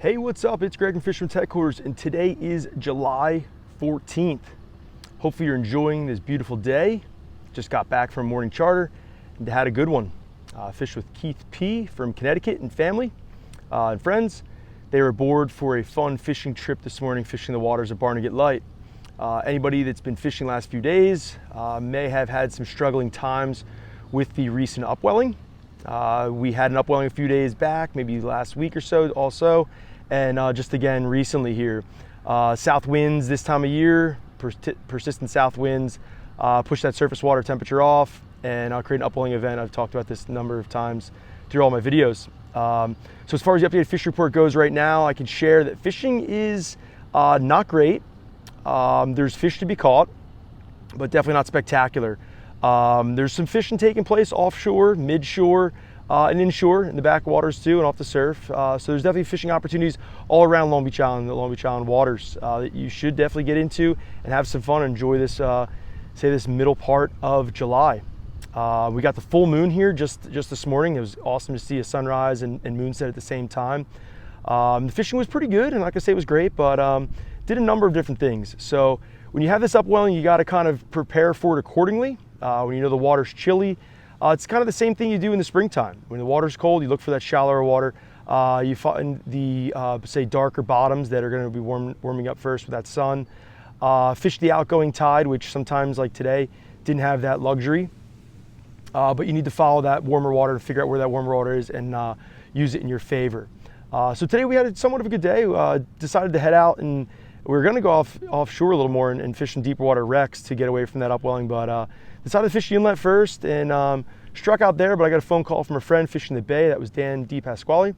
Hey, what's up? It's Greg from Fisherman's Headquarters, and today is July 14th. Hopefully you're enjoying this beautiful day. Just got back from a morning charter and had a good one. Fished with Keith P. from Connecticut and family and friends. They were aboard for a fun fishing trip this morning, fishing the waters of Barnegat Light. Anybody that's been fishing the last few days may have had some struggling times with the recent upwelling. We had an upwelling a few days back, maybe last week or so also, and just again recently here. South winds this time of year, persistent south winds, push that surface water temperature off and create an upwelling event. I've talked about this a number of times through all my videos. So as far as the updated fish report goes right now, I can share that fishing is not great. There's fish to be caught, but definitely not spectacular. There's some fishing taking place offshore, midshore, and inshore in the backwaters too, and off the surf. So there's definitely fishing opportunities all around Long Beach Island, the Long Beach Island waters that you should definitely get into and have some fun and enjoy this, this middle part of July. We got the full moon here just this morning. It was awesome to see a sunrise and moonset at the same time. The fishing was pretty good, and like I say, it was great, but did a number of different things. So when you have this upwelling, you got to kind of prepare for it accordingly. When you know the water's chilly, it's kind of the same thing you do in the springtime. When the water's cold, you look for that shallower water. You find the, say, darker bottoms that are going to be warming up first with that sun. Fish the outgoing tide, which sometimes, like today, didn't have that luxury. But you need to follow that warmer water to figure out where that warmer water is and use it in your favor. So today we had somewhat of a good day. Decided to head out, and we were going to go offshore a little more and fish some deeper water wrecks to get away from that upwelling, but decided to fish the inlet first and struck out there. But I got a phone call from a friend fishing the bay. That was Dan DePasquale.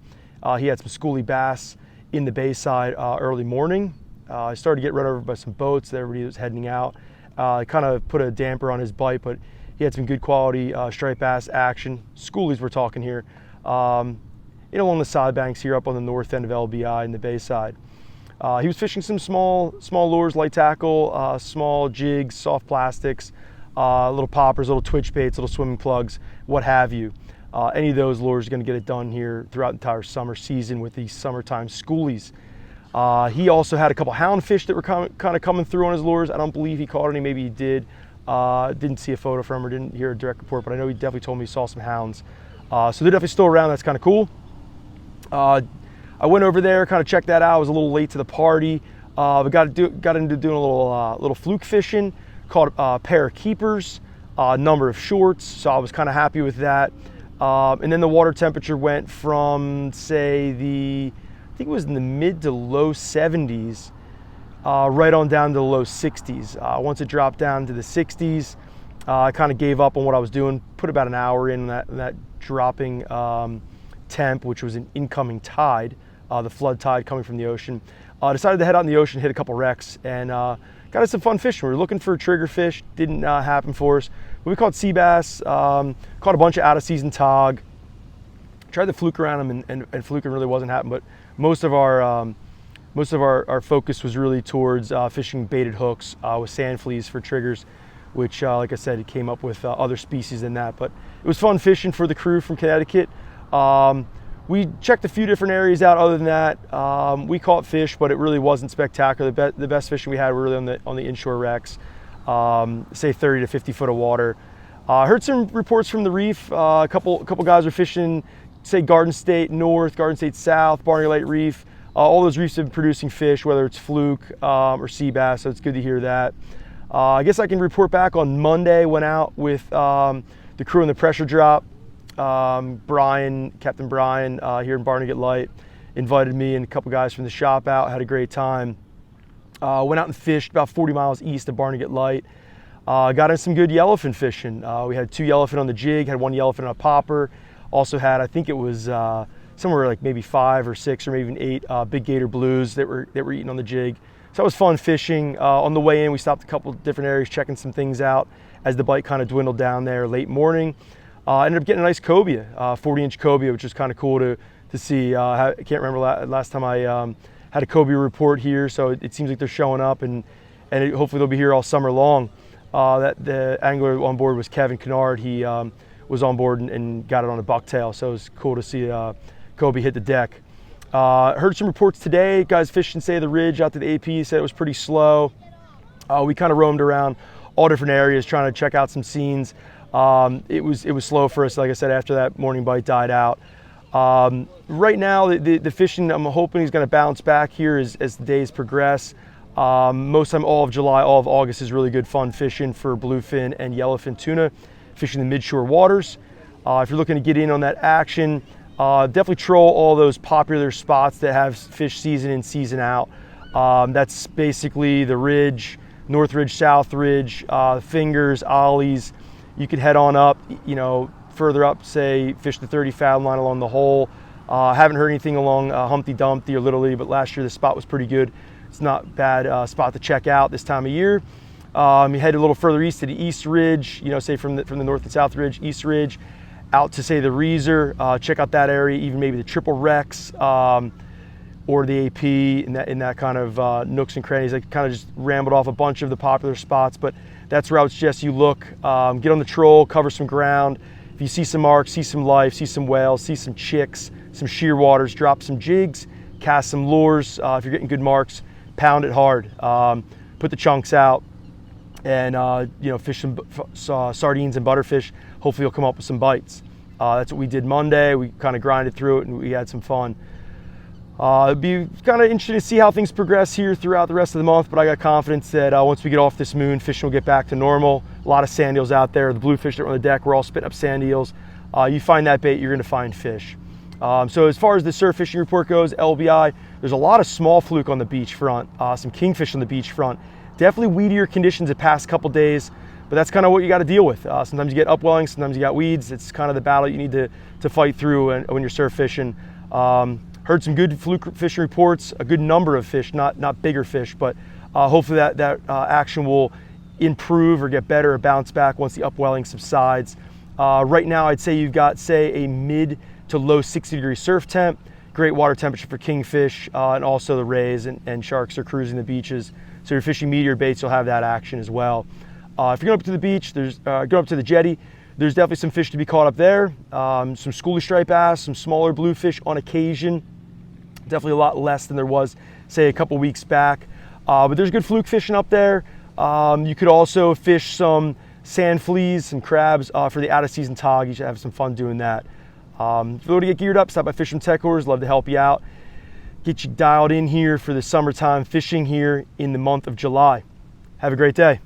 He had some schoolie bass in the bayside early morning. I started to get run over by some boats. Everybody was heading out. I kind of put a damper on his bite, but he had some good quality striped bass action. Schoolies we're talking here. Along the side banks here up on the north end of LBI in the bayside. He was fishing some small lures, light tackle, small jigs, soft plastics, little poppers, little twitch baits, little swimming plugs, what have you. Any of those lures are going to get it done here throughout the entire summer season with these summertime schoolies. He also had a couple houndfish that were kind of coming through on his lures. I don't believe he caught any, maybe he did. Didn't see a photo from him or didn't hear a direct report, but I know he definitely told me he saw some hounds. So they're definitely still around. That's kind of cool. I went over there, kind of checked that out. I was a little late to the party. We got into doing a little fluke fishing, caught a pair of keepers, a number of shorts. So I was kind of happy with that. And then the water temperature went from, say, I think it was in the mid to low 70s, right on down to the low 60s. Once it dropped down to the 60s, I kind of gave up on what I was doing, put about an hour in that dropping temp, which was an incoming tide, the flood tide coming from the ocean. Decided to head out in the ocean, hit a couple wrecks, and got us some fun fishing. We were looking for trigger fish, didn't happen for us. But we caught sea bass, caught a bunch of out-of-season tog. Tried to fluke around them, and fluking really wasn't happening. But most of our focus was really towards fishing baited hooks with sand fleas for triggers, which, like I said, it came up with other species than that. But it was fun fishing for the crew from Connecticut. We checked a few different areas out. Other than that, we caught fish, but it really wasn't spectacular. The best fishing we had were really on the inshore wrecks, say 30 to 50 foot of water. I heard some reports from the reef. A couple guys are fishing, say Garden State North, Garden State South, Barnegat Light Reef. All those reefs have been producing fish, whether it's fluke or sea bass. So it's good to hear that. I guess I can report back on Monday. Went out with the crew in the pressure drop. Captain Brian here in Barnegat Light invited me and a couple guys from the shop out, had a great time. Went out and fished about 40 miles east of Barnegat Light. Got in some good yellowfin fishing. We had 2 yellowfin on the jig, had 1 yellowfin on a popper. Also had, I think it was somewhere like maybe 5 or 6 or maybe even 8 big gator blues that were eating on the jig. So that was fun fishing. On the way in, we stopped a couple different areas, checking some things out as the bite kind of dwindled down there late morning. Ended up getting a nice cobia, 40-inch cobia, which was kind of cool to see. I can't remember last time I had a cobia report here, so it seems like they're showing up, and hopefully they'll be here all summer long. The angler on board was Kevin Kennard. He was on board and got it on a bucktail, so it was cool to see cobia hit the deck. Heard some reports today, guys fishing, say, the ridge out to the AP, said it was pretty slow. We kind of roamed around all different areas trying to check out some scenes. It was slow for us, like I said, after that morning bite died out. Right now, the fishing, I'm hoping is going to bounce back here as the days progress. Most time, all of July, all of August is really good fun fishing for bluefin and yellowfin tuna, fishing the midshore waters. If you're looking to get in on that action, definitely troll all those popular spots that have fish season in, season out. That's basically the ridge, North Ridge, South Ridge, fingers, ollies. You could head on up, further up, say, fish the 30 fathom line along the hole. Haven't heard anything along Humpty Dumpty or Little Lee, but last year the spot was pretty good. It's not a bad spot to check out this time of year. You head a little further east to the East Ridge, say from the North and South Ridge, East Ridge, out to, say, the Reeser. Check out that area, even maybe the Triple Rex or the AP in that kind of nooks and crannies. I kind of just rambled off a bunch of the popular spots, but that's where I would suggest you look. Get on the troll, cover some ground. If you see some marks, see some life, see some whales, see some chicks, some shearwaters, drop some jigs, cast some lures. If you're getting good marks, pound it hard. Put the chunks out, and fish some sardines and butterfish. Hopefully you'll come up with some bites. That's what we did Monday. We kind of grinded through it and we had some fun. It'd be kind of interesting to see how things progress here throughout the rest of the month, but I got confidence that once we get off this moon, fishing will get back to normal. A lot of sand eels out there. The bluefish that are on the deck, we're all spitting up sand eels. You find that bait, you're going to find fish. So as far as the surf fishing report goes, LBI, there's a lot of small fluke on the beach front, some kingfish on the beach front. Definitely weedier conditions the past couple days, but that's kind of what you got to deal with. Sometimes you get upwelling, sometimes you got weeds. It's kind of the battle you need to fight through when you're surf fishing. Heard some good fluke fishing reports, a good number of fish, not bigger fish, but hopefully that action will improve or get better or bounce back once the upwelling subsides. Right now, I'd say you've got, say, a mid to low 60-degree surf temp, great water temperature for kingfish, and also the rays and sharks are cruising the beaches. So you're fishing meteor baits, you'll have that action as well. If you're going up to the beach, go up to the jetty, there's definitely some fish to be caught up there. Some schoolie stripe bass, some smaller bluefish on occasion. Definitely a lot less than there was, say, a couple weeks back. But there's good fluke fishing up there. You could also fish some sand fleas, some crabs for the out-of-season tog. You should have some fun doing that. If you want to get geared up, stop by Fishing Tech Orders. Love to help you out. Get you dialed in here for the summertime fishing here in the month of July. Have a great day.